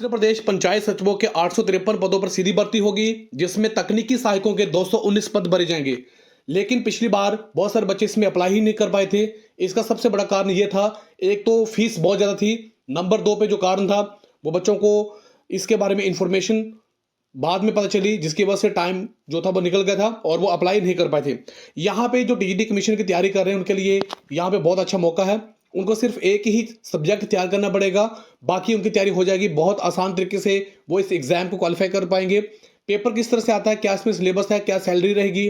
हिमाचल प्रदेश पंचायत सचिवों के 853 पदों पर सीधी भर्ती होगी, जिसमें तकनीकी सहायकों के 219 पद भरे जाएंगे। लेकिन पिछली बार बहुत सारे बच्चे इसमें अप्लाई ही नहीं कर पाए थे। इसका सबसे बड़ा कारण यह था, एक तो फीस बहुत ज़्यादा थी, नंबर 2 पे जो कारण था वो बच्चों को इसके बारे में इंफॉर्मेशन बाद में पता चली, जिसकी वजह से टाइम जो था वो निकल गया था और वो अप्लाई नहीं कर पाए थे। यहाँ पे जो टीजीटी कमीशन की तैयारी कर रहे हैं उनके लिए यहाँ पे बहुत अच्छा मौका है। उनको सिर्फ एक ही सब्जेक्ट तैयार करना पड़ेगा, बाकी उनकी तैयारी हो जाएगी। बहुत आसान तरीके से वो इस एग्जाम को क्वालिफाई कर पाएंगे। पेपर किस तरह से आता है, क्या इसमें सिलेबस है, क्या सैलरी रहेगी,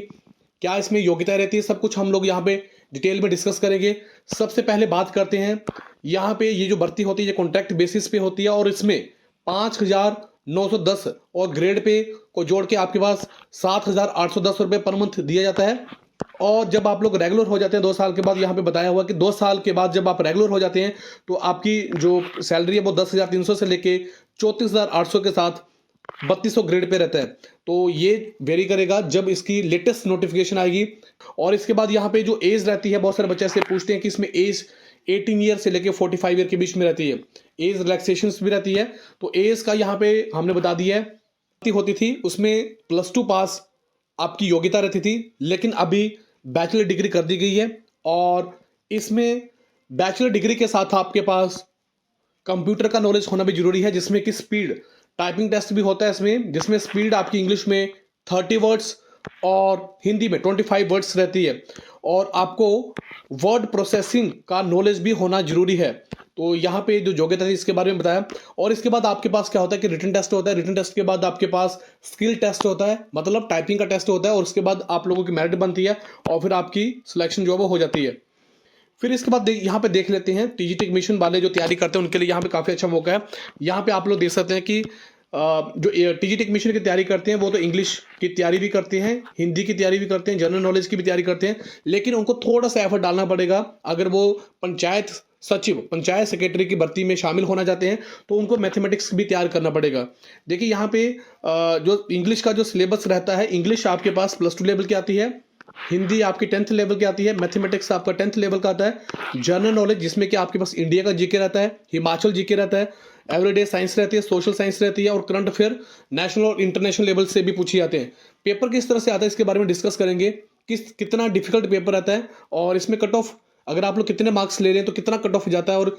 क्या इसमें योग्यता रहती है, सब कुछ हम लोग यहाँ पे डिटेल में डिस्कस करेंगे। सबसे पहले बात करते हैं, यहाँ पे ये जो भर्ती होती है ये कॉन्ट्रैक्ट बेसिस पे होती है और इसमें 5,910 और ग्रेड पे को जोड़ के आपके पास 7,810 रुपये पर मंथ दिया जाता है। और जब आप लोग रेगुलर हो जाते हैं 2 साल के बाद, यहाँ पे बताया हुआ कि 2 साल के बाद जब आप रेगुलर हो जाते हैं तो आपकी जो सैलरी है वो 10,300 से लेके 34,800 के साथ 3200 ग्रेड पे रहता है। तो ये वेरी करेगा जब इसकी लेटेस्ट नोटिफिकेशन आएगी। और इसके बाद यहाँ पे जो एज रहती है, बहुत सारे बच्चे ऐसे पूछते हैं कि इसमें एज 18 ईयर से लेके 45 ईयर के बीच में रहती है। एज रिलैक्सेशन भी रहती है। तो एज का यहाँ पे हमने बता दिया है। होती थी उसमें +2 पास आपकी योग्यता रहती थी, लेकिन अभी बैचलर डिग्री कर दी गई है और इसमें बैचलर डिग्री के साथ आपके पास कंप्यूटर का नॉलेज होना भी जरूरी है, जिसमें कि स्पीड टाइपिंग टेस्ट भी होता है इसमें, जिसमें स्पीड आपकी इंग्लिश में 30 वर्ड्स और हिंदी में 25 वर्ड्स रहती है। और आपको वर्ड प्रोसेसिंग का नॉलेज भी होना जरूरी है। तो यहाँ पे जो योग्यता थी इसके बारे में बताया। और इसके बाद आपके पास क्या होता है कि रिटन टेस्ट होता है। रिटन टेस्ट के बाद आपके पास स्किल टेस्ट होता है, मतलब टाइपिंग का टेस्ट होता है। और उसके बाद आप लोगों की मेरिट बनती है और फिर आपकी सिलेक्शन जो है वो हो जाती है। फिर इसके बाद यहाँ पे देख लेते हैं टीजीटी कमीशन वाले जो तैयारी करते हैं उनके लिए यहाँ पे काफ़ी अच्छा मौका है। यहाँ पे आप लोग देख सकते हैं कि जो टीजीटी कमीशन की तैयारी करते हैं वो तो इंग्लिश की तैयारी भी करते हैं, हिंदी की तैयारी भी करते हैं, जनरल नॉलेज की भी तैयारी करते हैं। लेकिन उनको थोड़ा सा एफर्ट डालना पड़ेगा। अगर वो पंचायत सचिव, पंचायत सेक्रेटरी की भर्ती में शामिल होना चाहते हैं तो उनको मैथमेटिक्स भी तैयार करना पड़ेगा। देखिए यहाँ पे जो इंग्लिश का जो सिलेबस रहता है, इंग्लिश आपके पास +2 लेवल की आती है, हिंदी आपकी 10th लेवल की आती है, मैथमेटिक्स आपका 10th लेवल का आता है, जनरल नॉलेज जिसमें कि आपके पास इंडिया का जीके रहता है, हिमाचल जीके रहता है, एवरीडे साइंस रहती है, सोशल साइंस रहती है और करंट अफेयर नेशनल और इंटरनेशनल लेवल से भी पूछे जाते हैं। पेपर किस तरह से आता है इसके बारे में डिस्कस करेंगे, कितना डिफिकल्ट पेपर आता है और इसमें कट ऑफ अगर आप लोग कितने मार्क्स ले रहे हैं तो कितना कट ऑफ जाता है। और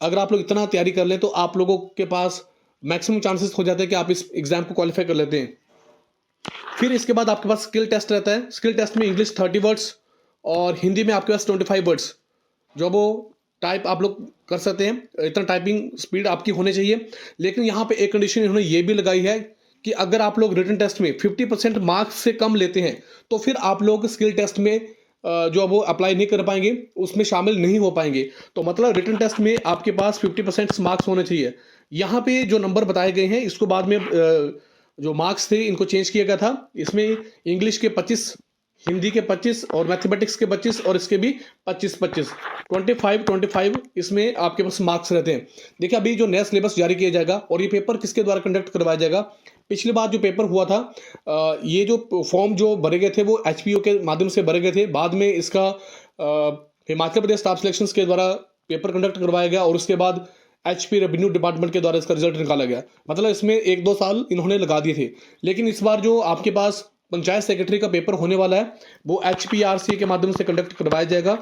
अगर आप लोग इतना तैयारी कर लें तो आप लोगों के पास मैक्सिमम चांसेस हो जाते हैं कि आप इस एग्जाम को क्वालिफाई कर लेते हैं। फिर इसके बाद आपके पास स्किल टेस्ट रहता है। स्किल टेस्ट में इंग्लिश 30 वर्ड्स और हिंदी में आपके पास 25 वर्ड्स जो वो टाइप आप लोग कर सकते हैं। इतना टाइपिंग स्पीड आपकी होनी चाहिए। लेकिन यहाँ पे एक कंडीशन इन्होंने ये भी लगाई है कि अगर आप लोग रिटन टेस्ट में 50% मार्क्स से कम लेते हैं तो फिर आप लोग स्किल टेस्ट में जो वो अप्लाई नहीं कर पाएंगे, उसमें शामिल नहीं हो पाएंगे। तो मतलब रिटन टेस्ट में आपके पास 50% मार्क्स होने चाहिए। यहाँ पे जो नंबर बताए गए हैं इसको बाद में जो मार्क्स थे इनको चेंज किया गया था। इसमें इंग्लिश के 25, हिंदी के 25 और मैथमेटिक्स के 25 और इसके भी 25 25 इसमें आपके पास मार्क्स रहते हैं। देखिए अभी जो नया सिलेबस जारी किया जाएगा और ये पेपर किसके द्वारा कंडक्ट करवाया जाएगा। पिछली बार जो पेपर हुआ था, ये जो फॉर्म जो भरे गए थे वो HPO के माध्यम से भरे गए थे। बाद में इसका हिमाचल प्रदेश स्टाफ सिलेक्शन के द्वारा पेपर कंडक्ट करवाया गया और उसके बाद HP रेवेन्यू डिपार्टमेंट के द्वारा इसका रिजल्ट निकाला गया। मतलब इसमें 1-2 साल इन्होंने लगा दिए थे। लेकिन इस बार जो आपके पास पंचायत सेक्रेटरी का पेपर होने वाला है वो HPRC के माध्यम से कंडक्ट करवाया जाएगा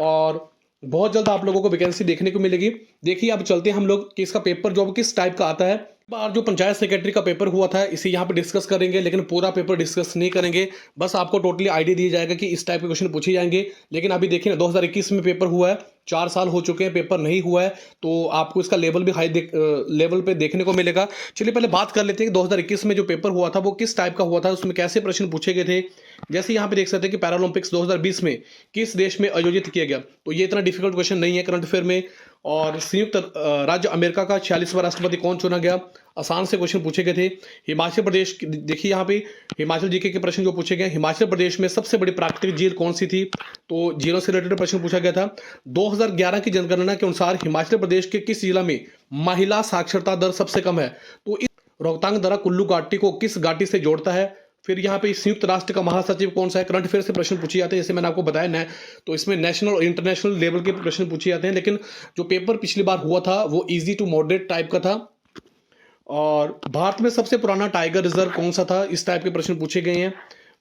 और बहुत जल्द आप लोगों को वैकेंसी देखने को मिलेगी। देखिए अब चलते हैं हम लोग कि इसका पेपर जो किस टाइप का आता है। बार जो पंचायत सेक्रेटरी का पेपर हुआ था इसे यहाँ पे डिस्कस करेंगे, लेकिन पूरा पेपर डिस्कस नहीं करेंगे। बस आपको टोटली आइडिया दिया जाएगा कि इस टाइप के क्वेश्चन पूछे जाएंगे। लेकिन अभी देखिए ना 2021 में पेपर हुआ है, 4 साल हो चुके हैं, पेपर नहीं हुआ है, तो आपको इसका लेवल भी हाई लेवल पे देखने को मिलेगा। चलिए पहले बात कर लेते हैं कि 2021 में जो पेपर हुआ था वो किस टाइप का हुआ था, उसमें कैसे प्रश्न पूछे गए थे। जैसे यहाँ पे देख सकते हैं कि पैरालंपिक्स 2020 में किस देश में आयोजित किया गया, तो ये इतना डिफिकल्ट क्वेश्चन नहीं है करंट अफेयर में। और संयुक्त राज्य अमेरिका का 46वां राष्ट्रपति कौन चुना गया, आसान से क्वेश्चन पूछे गए थे। हिमाचल प्रदेश, देखिए यहाँ पे हिमाचल जीके के प्रश्न जो पूछे गए, हिमाचल प्रदेश में सबसे बड़ी प्राकृतिक झील कौन सी थी, तो झीलों से रिलेटेड प्रश्न पूछा गया था। 2011 की जनगणना के अनुसार हिमाचल प्रदेश के किस जिला में महिला साक्षरता दर सबसे कम है, तो इस रोहतांग दर्रा कुल्लू घाटी को किस घाटी से जोड़ता है। फिर यहाँ पे संयुक्त राष्ट्र का महासचिव कौन सा है, करंट अफेयर से प्रश्न पूछे जाते हैं। जैसे मैंने आपको बताया न, तो इसमें नेशनल और इंटरनेशनल लेवल के प्रश्न पूछे जाते हैं। लेकिन जो पेपर पिछली बार हुआ था वो इजी टू मॉडरेट टाइप का था। और भारत में सबसे पुराना टाइगर रिजर्व कौन सा था, इस टाइप के प्रश्न पूछे गए हैं।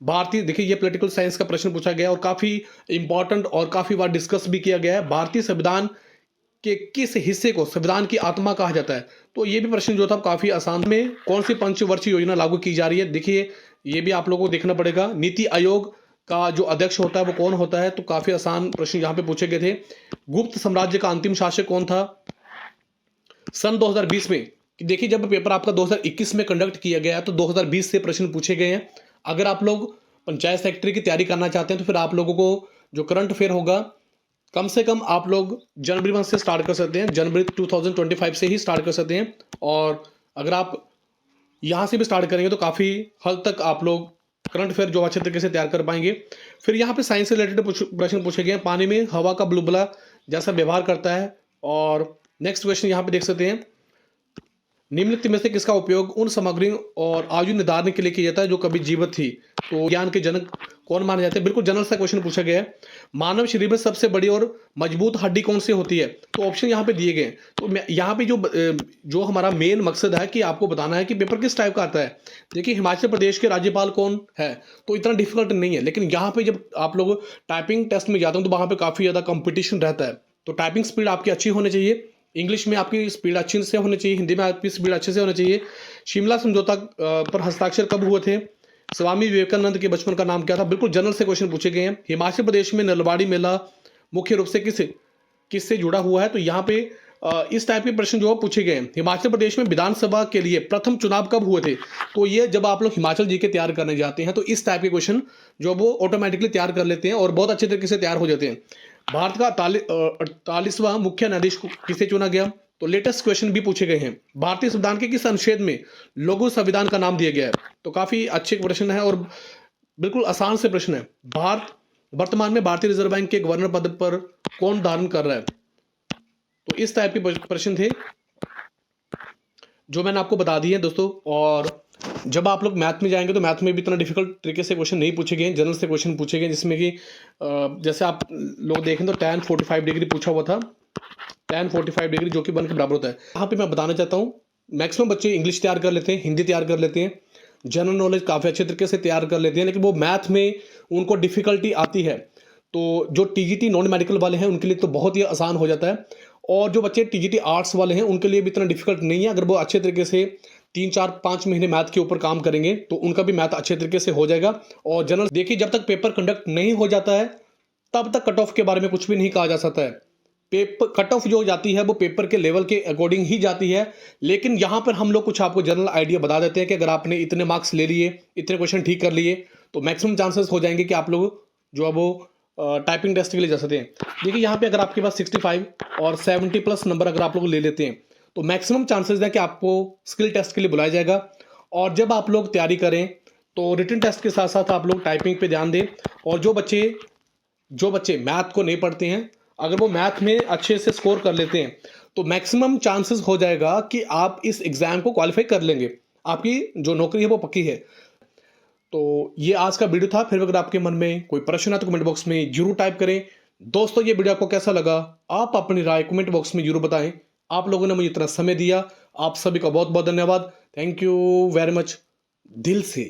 भारतीय, देखिए ये पॉलिटिकल साइंस का प्रश्न पूछा गया और काफी इंपॉर्टेंट और काफी बार डिस्कस भी किया गया है। भारतीय संविधान के किस हिस्से को संविधान की आत्मा कहा जाता है? तो ये भी प्रश्न जो था काफी आसान। में कौन सी पंचवर्षीय योजना लागू की जा रही है? देखिए ये भी आप लोगों को देखना पड़ेगा। नीति आयोग का जो अध्यक्ष होता है वो कौन होता है? तो काफी आसान प्रश्न यहाँ पे पूछे गए थे। गुप्त साम्राज्य का अंतिम शासक कौन था? सन 2020 में, देखिए जब पेपर आपका 2021 में कंडक्ट किया गया है तो 2020 से प्रश्न पूछे गए हैं। अगर आप लोग पंचायत सेक्रेटरी की तैयारी करना चाहते हैं तो फिर आप लोगों को जो करंट अफेयर होगा कम से कम आप लोग जनवरी मंथ से स्टार्ट कर सकते हैं, जनवरी 2025 से ही स्टार्ट कर सकते हैं। और अगर आप यहाँ से भी स्टार्ट करेंगे तो काफ़ी हद तक आप लोग करंट अफेयर जो अच्छे तरीके से तैयार कर पाएंगे। फिर यहाँ पे साइंस से रिलेटेड प्रश्न पूछे गए हैं। पानी में हवा का बुलबुला जैसा व्यवहार करता है। और नेक्स्ट क्वेश्चन यहाँ पे देख सकते हैं, निम्नलिखित में से किसका उपयोग उन सामग्रियों और आयु निर्धारण के लिए किया जाता है जो कभी जीवित थी? तो ज्ञान के जनक कौन माने जाते हैं? बिल्कुल जनरल सा क्वेश्चन पूछा गया है। मानव शरीर में सबसे बड़ी और मजबूत हड्डी कौन सी होती है? तो ऑप्शन यहाँ पे दिए गए हैं। तो यहाँ पे जो हमारा मेन मकसद है कि आपको बताना है कि पेपर किस टाइप का आता है। देखिए हिमाचल प्रदेश के राज्यपाल कौन है, तो इतना डिफिकल्ट नहीं है। लेकिन यहाँ पे जब आप लोग टाइपिंग टेस्ट में जाते हैं तो वहाँ पे काफी ज्यादा कंपटीशन रहता है। तो टाइपिंग स्पीड आपकी अच्छी होनी चाहिए, इंग्लिश में आपकी स्पीड अच्छी से होनी चाहिए, हिंदी में आपकी स्पीड अच्छे से होनी चाहिए। शिमला समझौता पर हस्ताक्षर कब हुए थे? स्वामी विवेकानंद के बचपन का नाम क्या था? बिल्कुल जनरल से क्वेश्चन पूछे गए हैं। हिमाचल प्रदेश में नलवाड़ी मेला मुख्य रूप से किससे जुड़ा हुआ है? तो यहाँ पे इस टाइप के प्रश्न जो पूछे गए हैं। हिमाचल प्रदेश में विधानसभा के लिए प्रथम चुनाव कब हुए थे? तो ये जब आप लोग हिमाचल जी के तैयार करने जाते हैं तो इस टाइप के क्वेश्चन जो वो ऑटोमेटिकली तैयार कर लेते हैं और बहुत अच्छे तरीके से तैयार हो जाते हैं। भारत का 48वां मुख्य न्यायाधीश किसे चुना गया? तो लेटेस्ट क्वेश्चन भी पूछे गए हैं। भारतीय संविधान के किस अनुच्छेद में लघु संविधान का नाम दिया गया है? तो काफी अच्छे प्रश्न है और बिल्कुल आसान से प्रश्न है। भारत वर्तमान में भारतीय रिजर्व बैंक के गवर्नर पद पर कौन धारण कर रहा है? तो इस टाइप के प्रश्न थे जो मैंने आपको बता दिए हैं दोस्तों। और जब आप लोग मैथ में जाएंगे तो मैथ में भी इतना डिफिकल्ट तरीके से क्वेश्चन नहीं पूछे गए, जनरल से क्वेश्चन पूछे गए, जिसमें कि जैसे आप लोग देखें तो tan 45 डिग्री पूछा हुआ था, tan 45 डिग्री जो कि 1 के बराबर होता है। यहाँ पे मैं बताना चाहता हूँ मैक्सिमम बच्चे इंग्लिश तैयार कर लेते हैं, हिंदी तैयार कर लेते हैं, जनरल नॉलेज काफ़ी अच्छे तरीके से तैयार कर लेते हैं, लेकिन वो मैथ में उनको डिफिकल्टी आती है। तो जो टीजीटी नॉन मेडिकल वाले हैं उनके लिए तो बहुत ही आसान हो जाता है, और जो बच्चे टीजीटी आर्ट्स वाले हैं उनके लिए भी इतना डिफिकल्ट नहीं है। अगर वो अच्छे तरीके से 3-4-5 महीने मैथ के ऊपर काम करेंगे तो उनका भी मैथ अच्छे तरीके से हो जाएगा। और जनरल देखिए जब तक पेपर कंडक्ट नहीं हो जाता है तब तक कट ऑफ के बारे में कुछ भी नहीं कहा जा सकता है। पेपर कट ऑफ जो जाती है वो पेपर के लेवल के अकॉर्डिंग ही जाती है। लेकिन यहाँ पर हम लोग कुछ आपको जनरल आइडिया बता देते हैं कि अगर आपने इतने मार्क्स ले लिए, इतने क्वेश्चन ठीक कर लिए, तो मैक्सिमम चांसेस हो जाएंगे कि आप लोग जो है वो टाइपिंग टेस्ट के लिए जा सकते हैं। देखिए यहाँ पे अगर आपके पास 65 और 70 प्लस नंबर अगर आप लोग ले लेते हैं तो मैक्सिमम चांसेस है कि आपको स्किल टेस्ट के लिए बुलाया जाएगा। और जब आप लोग तैयारी करें तो रिटन टेस्ट के साथ साथ आप लोग टाइपिंग पे ध्यान दें। और जो बच्चे मैथ को नहीं पढ़ते हैं, अगर वो मैथ में अच्छे से स्कोर कर लेते हैं तो मैक्सिमम चांसेस हो जाएगा कि आप इस एग्जाम को क्वालिफाई कर लेंगे, आपकी जो नौकरी है वो पक्की है। तो ये आज का वीडियो था। फिर अगर आपके मन में कोई प्रश्न है तो कमेंट बॉक्स में जरूर टाइप करें। दोस्तों ये वीडियो आपको कैसा लगा आप अपनी राय कमेंट बॉक्स में जरूर बताएं। आप लोगों ने मुझे इतना समय दिया, आप सभी का बहुत बहुत धन्यवाद। थैंक यू वेरी मच दिल से।